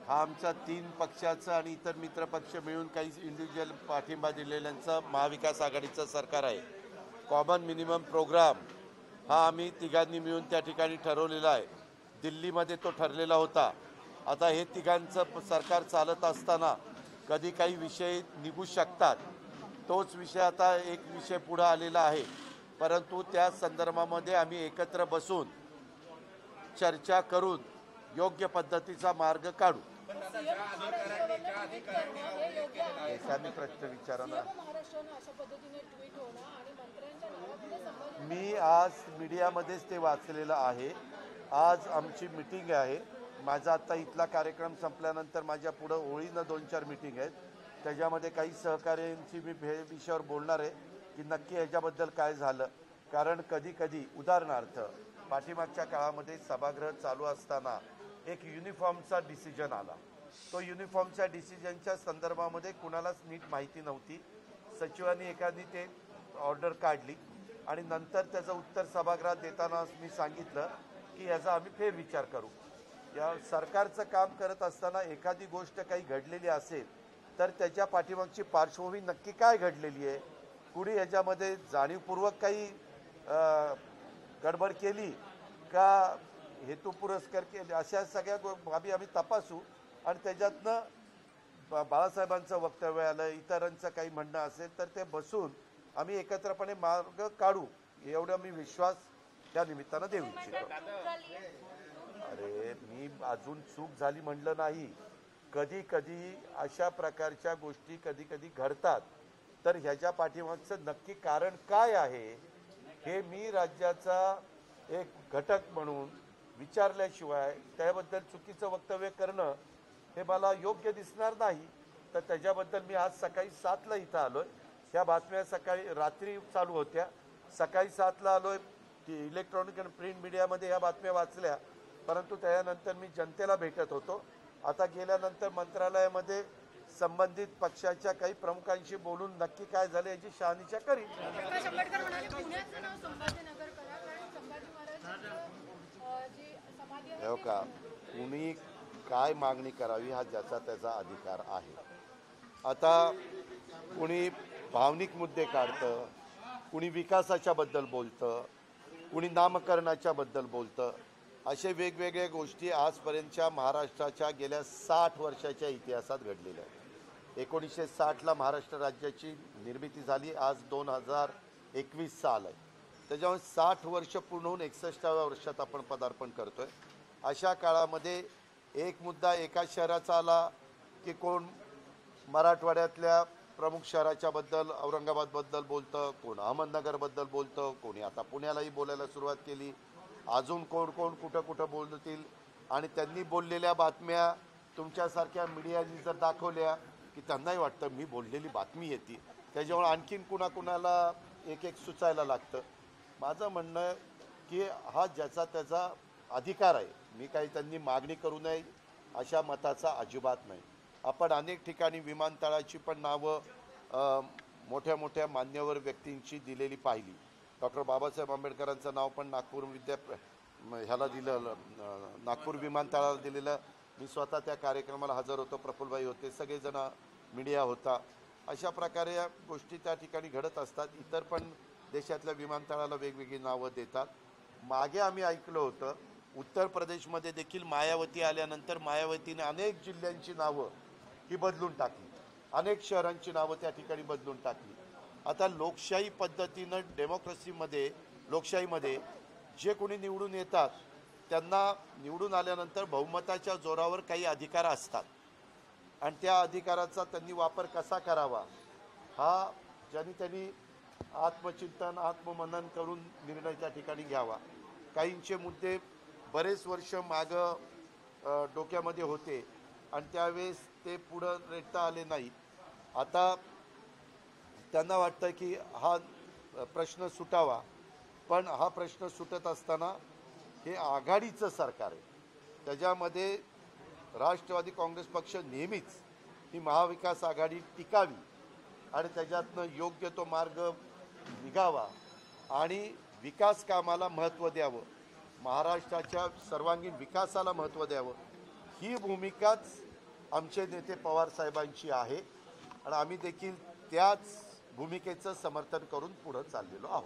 हा आमचा 3 पक्षाचा आणि इतर मित्रपक्ष मिळून काही इंडिव्हिज्युअल पाठिंबा दिलेल्यांचा महाविकास आघाडीचं सरकार आहे. कॉमन मिनिमम प्रोग्राम हा आम्ही तिघांनी मिळून त्या ठिकाणी ठरवलेला आहे. दिल्लीमध्ये तो ठरलेला होता. आता हे तिघांचं सरकार चालत असताना कधी काही विषय निघू शकतात. तोच विषय आता एक विषय पुढे आलेला आहे, परंतु त्या संदर्भामध्ये आम्ही एकत्र बसून चर्चा करून योग्य पद्धतीचा मार्ग काढू. मी प्रश्न विचारा ना. मी आज मीडियामध्येच ते वाचलेलं आहे. आज आमची मीटिंग आहे. माझा आता इथला कार्यक्रम संपल्यानंतर माझ्या पुढं ओळीनं 2-4 मीटिंग आहेत. त्याच्यामध्ये काही सहकार्यांची मी विषयावर बोलणार आहे की नक्की ह्याच्याबद्दल काय झालं. कारण कधी कधी उदाहरणार्थ पाठीमागच्या काळामध्ये सभागृह चालू असताना एक युनिफॉर्मचा डिसिजन आला. तो युनिफॉर्मच्या डिसिजनच्या संदर्भामध्ये कुणालाच नीट माहिती नव्हती. सचिवांनी एखादी ते ऑर्डर काढली आणि नंतर त्याचं उत्तर सभागृहात देताना मी सांगितलं की याचा आम्ही फेरविचार करू. या सरकारचं काम करत असताना एखादी गोष्ट काही घडलेली असेल तर त्याच्या पाठीमागची पार्श्वभूमी नक्की काय घडलेली आहे, कुणी याच्यामध्ये जाणीवपूर्वक काही गडबड केली का हेतू पुरस्कार केले, अशा सगळ्या बाबी आम्ही तपासू आणि त्याच्यातनं बाळासाहेबांचं वक्तव्य आलं, इतरांचं काही म्हणणं असेल तर ते बसून आम्ही एकत्रपणे मार्ग काढू, एवढा मी विश्वास त्या निमित्तानं देऊ इच्छितो. अरे मी अजून चूक झाली म्हणलं नाही. कधी कधी अशा प्रकारच्या गोष्टी कधी कधी घडतात. तर ह्याच्या पाठीमागचं नक्की कारण काय आहे हे मी राज्याचा एक घटक म्हणून विचारल्याशिवाय त्याबद्दल चुकीचं वक्तव्य करणं हे मला योग्य दिसणार नाही. तर त्याच्याबद्दल मी आज सकाळी 7ला इथं आलोय. ह्या बातम्या सकाळी रात्री चालू होत्या. सकाळी 7ला आलोय की इलेक्ट्रॉनिक आणि प्रिंट मीडियामध्ये ह्या बातम्या वाचल्या, परंतु त्यानंतर मी जनतेला भेटत होतो. आता गेल्यानंतर मंत्रालयामध्ये संबंधित पक्षाच्या काही प्रमुखांशी बोलून नक्की काय झालं याची शहानिशा करीन. हो का, कुणी काय मागणी करावी हा ज्याचा त्याचा अधिकार आहे. आता कुणी भावनिक मुद्दे काढतं, कुणी विकासाच्या बद्दल बोलतं, कुणी नामकरणाच्या बद्दल बोलतं. असे वेगवेगळ्या गोष्टी आजपर्यंतच्या महाराष्ट्राच्या गेल्या 60 वर्षाच्या इतिहासात घडलेल्या आहेत. 1960ला महाराष्ट्र राज्याची निर्मिती झाली. आज 2021 साल आहे. त्याच्यामुळे 60 वर्ष पूर्ण होऊन 61व्या वर्षात आपण पदार्पण करतोय. अशा काळामध्ये एक मुद्दा एका शहराचा आला की कोण मराठवाड्यातल्या प्रमुख शहराच्याबद्दल औरंगाबादबद्दल बोलतं, कोण अहमदनगरबद्दल बोलतं, कोणी आता पुण्यालाही बोलायला सुरुवात केली, अजून कोण कोण कुठं कुठं बोलतील. आणि त्यांनी बोललेल्या बातम्या तुमच्यासारख्या मीडियानी जर दाखवल्या की त्यांनाही वाटतं मी बोललेली बातमी येते. त्याच्यामुळे आणखीन कुणाकुणाला एक एक सुचायला लागतं. माझं म्हणणं की हा ज्याचा त्याचा अधिकार आहे. मी काही त्यांनी मागणी करू नये अशा मताचा अजिबात नाही. आपण अनेक ठिकाणी विमानतळाची पण नावं मोठ्या मोठ्या मान्यवर व्यक्तींची दिलेली पाहिली. डॉक्टर बाबासाहेब आंबेडकरांचं नाव पण नागपूर ह्याला दिलं, नागपूर विमानतळाला दिलेलं. मी स्वतः त्या कार्यक्रमाला हजर होतो. प्रफुल्लभाई होते, सगळेजण मीडिया होता. अशा प्रकारे या गोष्टी त्या ठिकाणी घडत असतात. इतर पण देशातल्या विमानतळाला वेगवेगळी नावं देतात. मागे आम्ही ऐकलं होतं उत्तर प्रदेशमध्ये देखील मायावती आल्यानंतर मायावतीने अनेक जिल्ह्यांची नावं ही बदलून टाकली, अनेक शहरांची नावं त्या ठिकाणी बदलून टाकली. आता लोकशाही पद्धतीनं डेमोक्रेसीमध्ये, लोकशाहीमध्ये जे कोणी निवडून येतात त्यांना निवडून आल्यानंतर बहुमताच्या जोरावर काही अधिकार असतात आणि त्या अधिकाराचा त्यांनी वापर कसा करावा हा त्यांनी आत्मचिंतन आत्ममनन करून निर्णय त्या ठिकाणी घ्यावा. काहींचे मुद्दे बरेच वर्ष मागं डोक्यामध्ये होते आणि त्यावेळेस ते पुढं रेटता आले नाही. आता त्यांना वाटतं की हा प्रश्न सुटावा, पण हा प्रश्न सुटत असताना हे आघाडीचं सरकार आहे. त्याच्यामध्ये राष्ट्रवादी काँग्रेस पक्ष नेहमीच ही महाविकास आघाडी टिकावी आणि त्याच्यातनं योग्य तो मार्ग निघावा आणि विकास कामाला महत्त्व द्यावं, महाराष्ट्राच्या सर्वांगीण विकासाला महत्त्व द्यावं, ही भूमिकाच आमचे नेते पवार साहेबांची आहे आणि आम्ही देखील त्याच भूमिकेचं समर्थन करून पुढे चाललेलो आहोत.